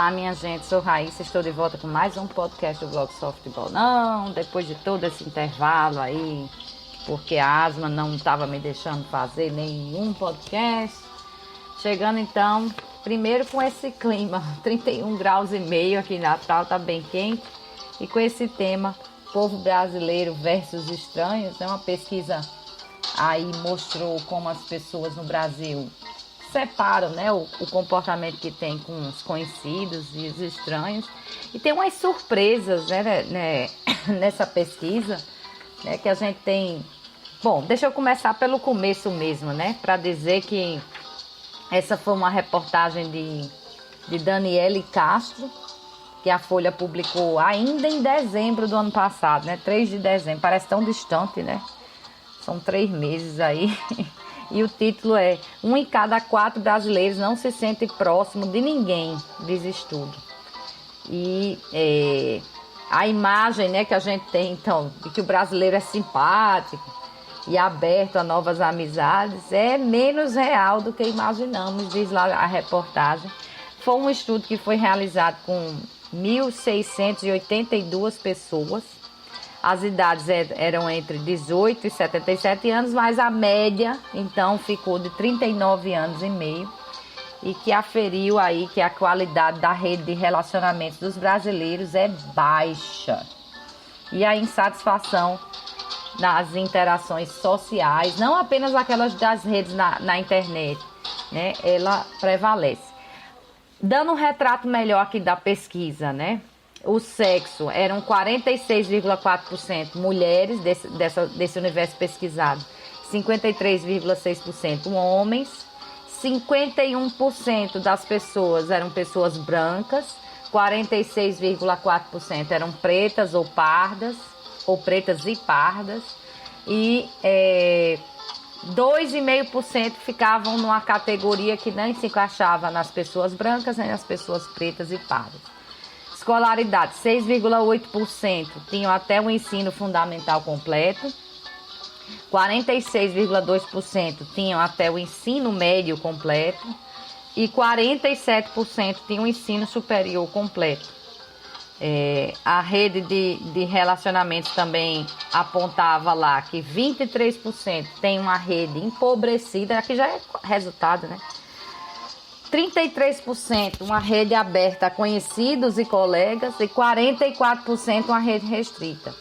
Olá, minha gente, sou Raíssa, estou de volta com mais um podcast do blog Softball. Não, depois de todo esse intervalo aí, porque a asma não estava me deixando fazer nenhum podcast. Chegando então, primeiro com esse clima, 31 graus e meio aqui em Natal, tá bem quente. E com esse tema, povo brasileiro versus estranhos, né? Uma pesquisa aí mostrou como as pessoas no Brasil separam, né, o comportamento que tem com os conhecidos e os estranhos. E tem umas surpresas, né, nessa pesquisa, né, que a gente tem. Bom, deixa eu começar pelo começo mesmo, né, para dizer que essa foi uma reportagem de Daniele Castro, que a Folha publicou ainda em dezembro do ano passado, né, 3 de dezembro, parece tão distante, né, são 3 meses aí. E o título é: 1 em cada 4 brasileiros não se sente próximo de ninguém, diz estudo. E a imagem, né, que a gente tem, então, de que o brasileiro é simpático e aberto a novas amizades, é menos real do que imaginamos, diz lá a reportagem. Foi um estudo que foi realizado com 1.682 pessoas. As idades eram entre 18 e 77 anos, mas a média, então, ficou de 39 anos e meio, e que aferiu aí que a qualidade da rede de relacionamentos dos brasileiros é baixa. E a insatisfação nas interações sociais, não apenas aquelas das redes na internet, né, ela prevalece. Dando um retrato melhor aqui da pesquisa, né? O sexo eram 46,4% mulheres desse universo pesquisado, 53,6% homens, 51% das pessoas eram pessoas brancas, 46,4% eram pretas ou pardas, ou pretas e pardas, e 2,5% ficavam numa categoria que nem se encaixava nas pessoas brancas nem nas pessoas pretas e pardas. Escolaridade, 6,8% tinham até o ensino fundamental completo, 46,2% tinham até o ensino médio completo e 47% tinham o ensino superior completo. A rede de relacionamentos também apontava lá que 23% tem uma rede empobrecida, aqui já é resultado, né? 33% uma rede aberta a conhecidos e colegas e 44% uma rede restrita.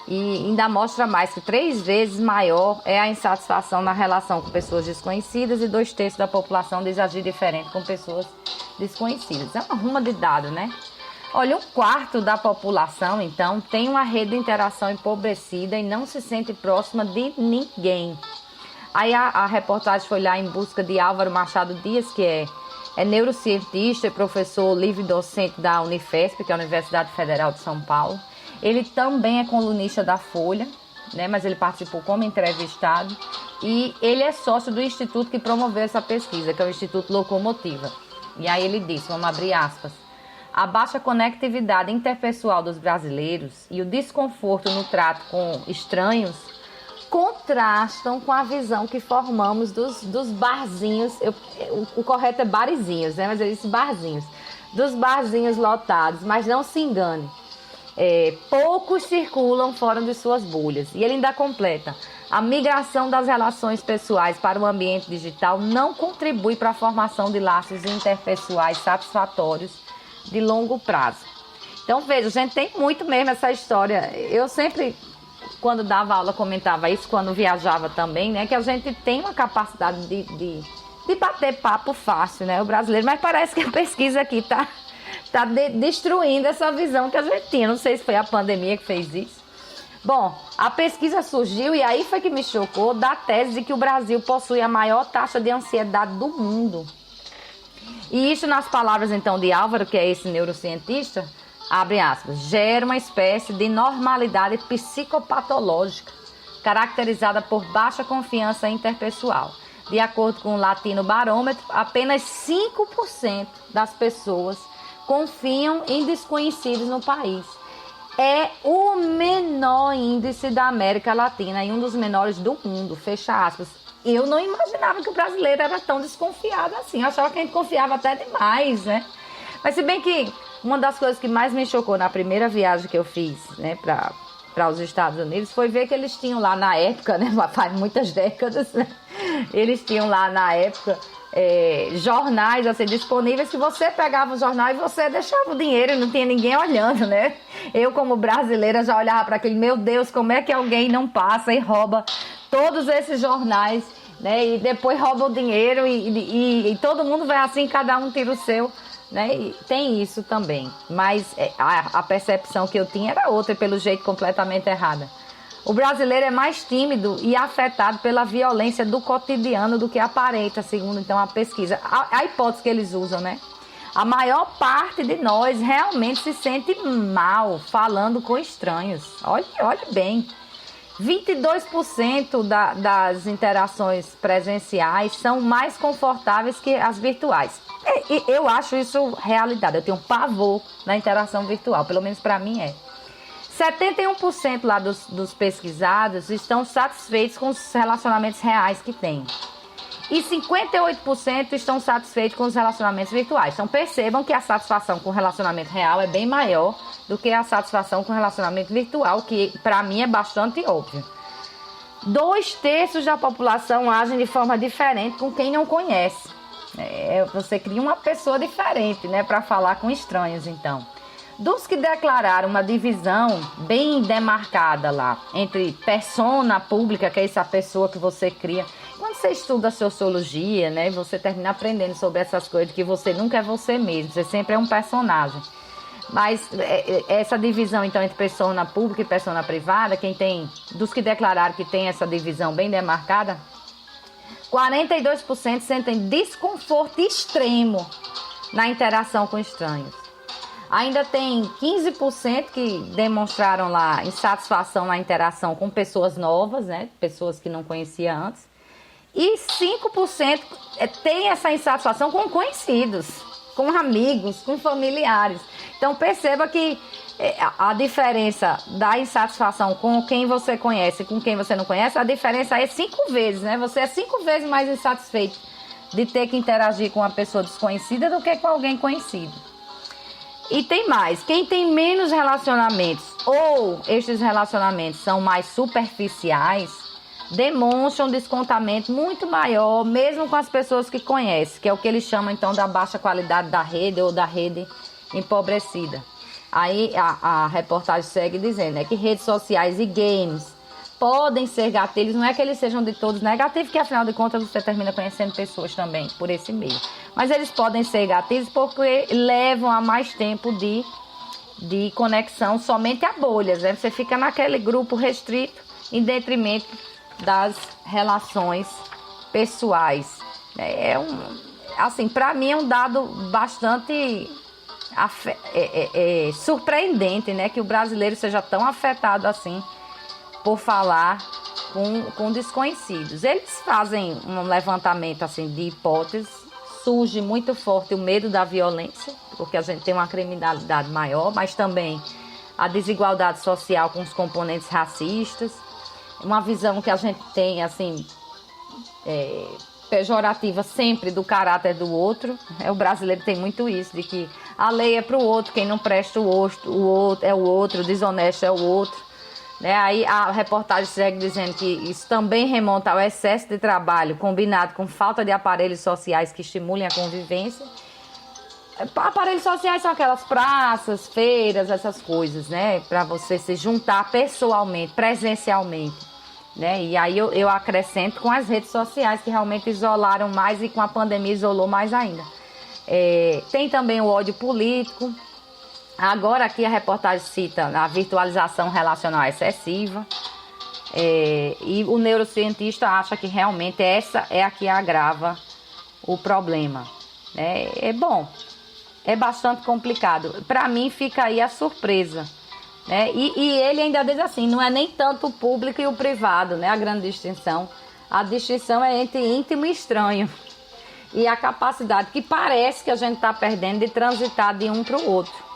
E ainda mostra mais que 3 vezes maior é a insatisfação na relação com pessoas desconhecidas e 2/3 da população diz agir diferente com pessoas desconhecidas. É uma ruma de dados, né? Olha, 1/4 da população, então, tem uma rede de interação empobrecida e não se sente próxima de ninguém. Aí a reportagem foi lá em busca de Álvaro Machado Dias, que é neurocientista e professor livre-docente da Unifesp, que é a Universidade Federal de São Paulo. Ele também é colunista da Folha, né, mas ele participou como entrevistado. E ele é sócio do instituto que promoveu essa pesquisa, que é o Instituto Locomotiva. E aí ele disse, vamos abrir aspas: a baixa conectividade interpessoal dos brasileiros e o desconforto no trato com estranhos contrastam com a visão que formamos dos barzinhos, o correto é barizinhos, né? Mas eu disse barzinhos, dos barzinhos lotados, mas não se engane, poucos circulam fora de suas bolhas. E ele ainda completa: a migração das relações pessoais para o ambiente digital não contribui para a formação de laços interpessoais satisfatórios de longo prazo. Então veja, a gente tem muito mesmo essa história. Eu sempre, quando dava aula, comentava isso, quando viajava também, né? Que a gente tem uma capacidade de bater papo fácil, né? O brasileiro, mas parece que a pesquisa aqui tá destruindo essa visão que a gente tinha. Não sei se foi a pandemia que fez isso. Bom, a pesquisa surgiu, e aí foi que me chocou, da tese de que o Brasil possui a maior taxa de ansiedade do mundo. E isso, nas palavras então de Álvaro, que é esse neurocientista, abre aspas, gera uma espécie de normalidade psicopatológica, caracterizada por baixa confiança interpessoal. De acordo com o Latino Barômetro, apenas 5% das pessoas confiam em desconhecidos no país. É o menor índice da América Latina e um dos menores do mundo, fecha aspas. Eu não imaginava que o brasileiro era tão desconfiado assim, eu achava que a gente confiava até demais, né? Mas se bem que uma das coisas que mais me chocou na primeira viagem que eu fiz, né, para os Estados Unidos, foi ver que eles tinham lá na época, né, faz muitas décadas, né, eles tinham lá na época jornais assim, disponíveis, que você pegava o jornal e você deixava o dinheiro e não tinha ninguém olhando, né? Eu, como brasileira, já olhava para aquele, meu Deus, como é que alguém não passa e rouba todos esses jornais, né? E depois rouba o dinheiro e todo mundo vai assim, cada um tira o seu, né? E tem isso também, mas a percepção que eu tinha era outra, pelo jeito completamente errada. O brasileiro é mais tímido e afetado pela violência do cotidiano do que aparenta, segundo então a pesquisa. A hipótese que eles usam, né? A maior parte de nós realmente se sente mal falando com estranhos. Olhe bem. 22% das interações presenciais são mais confortáveis que as virtuais. Eu acho isso realidade. Eu tenho um pavor na interação virtual, pelo menos para mim é. 71% lá dos pesquisados estão satisfeitos com os relacionamentos reais que têm. E 58% estão satisfeitos com os relacionamentos virtuais. Então percebam que a satisfação com o relacionamento real é bem maior do que a satisfação com o relacionamento virtual, que para mim é bastante óbvio. 2/3 da população agem de forma diferente com quem não conhece. Você cria uma pessoa diferente, né, para falar com estranhos, então. Dos que declararam uma divisão bem demarcada lá entre persona pública, que é essa pessoa que você cria. Quando você estuda sociologia, né, você termina aprendendo sobre essas coisas, que você nunca é você mesmo, você sempre é um personagem. Mas essa divisão, então, entre persona pública e persona privada, dos que declararam que tem essa divisão bem demarcada, 42% sentem desconforto extremo na interação com estranhos. Ainda tem 15% que demonstraram lá insatisfação na interação com pessoas novas, né? Pessoas que não conhecia antes. E 5% tem essa insatisfação com conhecidos, com amigos, com familiares. Então perceba que a diferença da insatisfação com quem você conhece e com quem você não conhece, a diferença é 5 vezes, né? Você é 5 vezes mais insatisfeito de ter que interagir com uma pessoa desconhecida do que com alguém conhecido. E tem mais, quem tem menos relacionamentos ou estes relacionamentos são mais superficiais, demonstram um descontamento muito maior, mesmo com as pessoas que conhecem, que é o que eles chamam então da baixa qualidade da rede ou da rede empobrecida. Aí a reportagem segue dizendo, né, que redes sociais e games podem ser gatilhos, não é que eles sejam de todos negativos, que afinal de contas você termina conhecendo pessoas também por esse meio. Mas eles podem ser gatilhos porque levam a mais tempo de conexão somente a bolhas, né? Você fica naquele grupo restrito em detrimento das relações pessoais. Assim, para mim é um dado bastante surpreendente, né? Que o brasileiro seja tão afetado assim por falar com desconhecidos. Eles fazem um levantamento assim de hipóteses, surge muito forte o medo da violência, porque a gente tem uma criminalidade maior, mas também a desigualdade social com os componentes racistas, uma visão que a gente tem assim pejorativa sempre do caráter do outro. O brasileiro tem muito isso, de que a lei é para o outro, quem não presta o outro é o outro, o desonesto é o outro. Né? Aí a reportagem segue dizendo que isso também remonta ao excesso de trabalho combinado com falta de aparelhos sociais que estimulem a convivência. Aparelhos sociais são aquelas praças, feiras, essas coisas, né? Para você se juntar pessoalmente, presencialmente. Né? E aí eu acrescento com as redes sociais, que realmente isolaram mais, e com a pandemia isolou mais ainda. Tem também o ódio político. Agora aqui a reportagem cita a virtualização relacional excessiva, e o neurocientista acha que realmente essa é a que agrava o problema. Bom, é bastante complicado. Para mim fica aí a surpresa. Né? E ele ainda diz assim, não é nem tanto o público e o privado, né? A grande distinção. A distinção é entre íntimo e estranho. E a capacidade que parece que a gente está perdendo de transitar de um para o outro.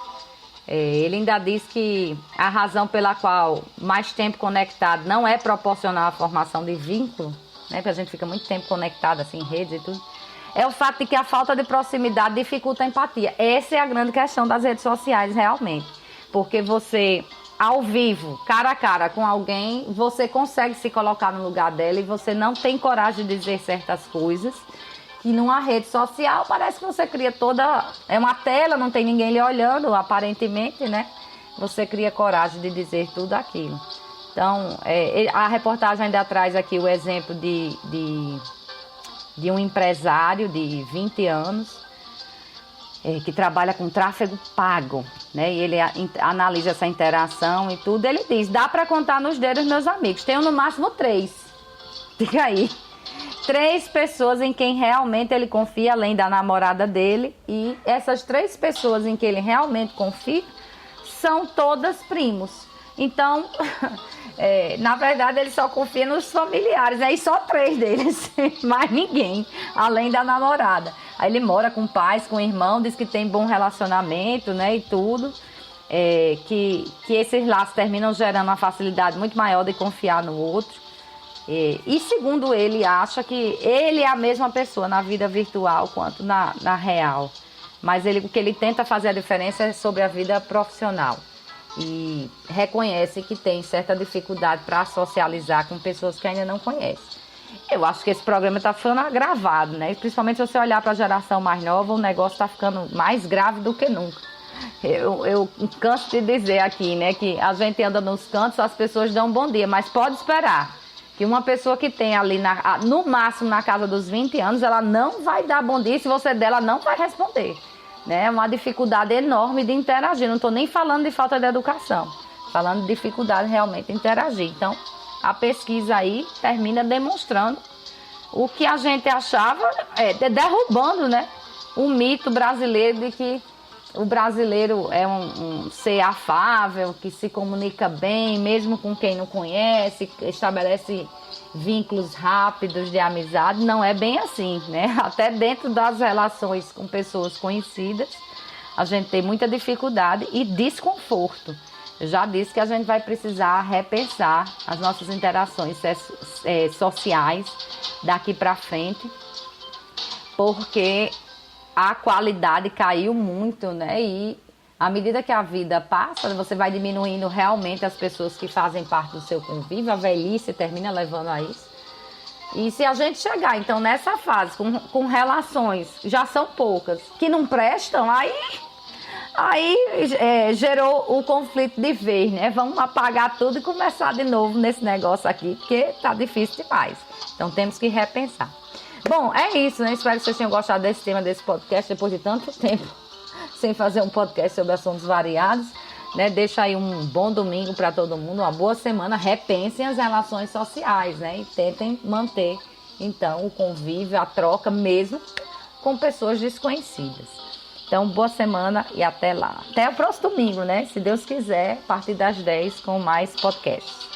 Ele ainda diz que a razão pela qual mais tempo conectado não é proporcional à formação de vínculo, né, porque a gente fica muito tempo conectado assim, em redes e tudo, é o fato de que a falta de proximidade dificulta a empatia. Essa é a grande questão das redes sociais, realmente. Porque você, ao vivo, cara a cara com alguém, você consegue se colocar no lugar dela e você não tem coragem de dizer certas coisas. E numa rede social parece que você cria toda... É uma tela, não tem ninguém lhe olhando, aparentemente, né? Você cria coragem de dizer tudo aquilo. Então, a reportagem ainda traz aqui o exemplo de um empresário de 20 anos que trabalha com tráfego pago, né? E ele analisa essa interação e tudo. Ele diz, dá para contar nos dedos meus amigos. Tenho no máximo 3. Fica aí. 3 pessoas em quem realmente ele confia, além da namorada dele. E essas 3 pessoas em que ele realmente confia são todas primos. Então, na verdade, ele só confia nos familiares. Aí só 3 deles, mais ninguém, além da namorada. Aí ele mora com pais, com irmão, diz que tem bom relacionamento, né, e tudo. Que esses laços terminam gerando uma facilidade muito maior de confiar no outro. E segundo ele, acha que ele é a mesma pessoa na vida virtual quanto na real. Mas o que ele tenta fazer a diferença é sobre a vida profissional. E reconhece que tem certa dificuldade para socializar com pessoas que ainda não conhece. Eu acho que esse programa está ficando agravado, né? E principalmente se você olhar para a geração mais nova, o negócio está ficando mais grave do que nunca. Eu canso de dizer aqui, né, que a gente anda nos cantos, as pessoas dão um bom dia, mas pode esperar que uma pessoa que tem ali, no máximo na casa dos 20 anos, ela não vai dar bom dia, se você der, ela não vai responder. É uma dificuldade enorme de interagir. Não estou nem falando de falta de educação, falando de dificuldade realmente de interagir. Então, a pesquisa aí termina demonstrando o que a gente achava, derrubando, né, o mito brasileiro de que o brasileiro é um ser afável, que se comunica bem, mesmo com quem não conhece, estabelece vínculos rápidos de amizade. Não é bem assim, né? Até dentro das relações com pessoas conhecidas, a gente tem muita dificuldade e desconforto. Eu já disse que a gente vai precisar repensar as nossas interações sociais daqui para frente, porque a qualidade caiu muito, né? E à medida que a vida passa, você vai diminuindo realmente as pessoas que fazem parte do seu convívio, a velhice termina levando a isso. E se a gente chegar, então, nessa fase, com relações, já são poucas, que não prestam, aí gerou o conflito de vez, né? Vamos apagar tudo e começar de novo nesse negócio aqui, porque tá difícil demais. Então, temos que repensar. Bom, é isso, né? Espero que vocês tenham gostado desse tema, desse podcast, depois de tanto tempo sem fazer um podcast sobre assuntos variados, né? Deixa aí um bom domingo para todo mundo, uma boa semana. Repensem as relações sociais, né? E tentem manter, então, o convívio, a troca, mesmo com pessoas desconhecidas. Então, boa semana e até lá. Até o próximo domingo, né? Se Deus quiser, a partir das 10 com mais podcasts.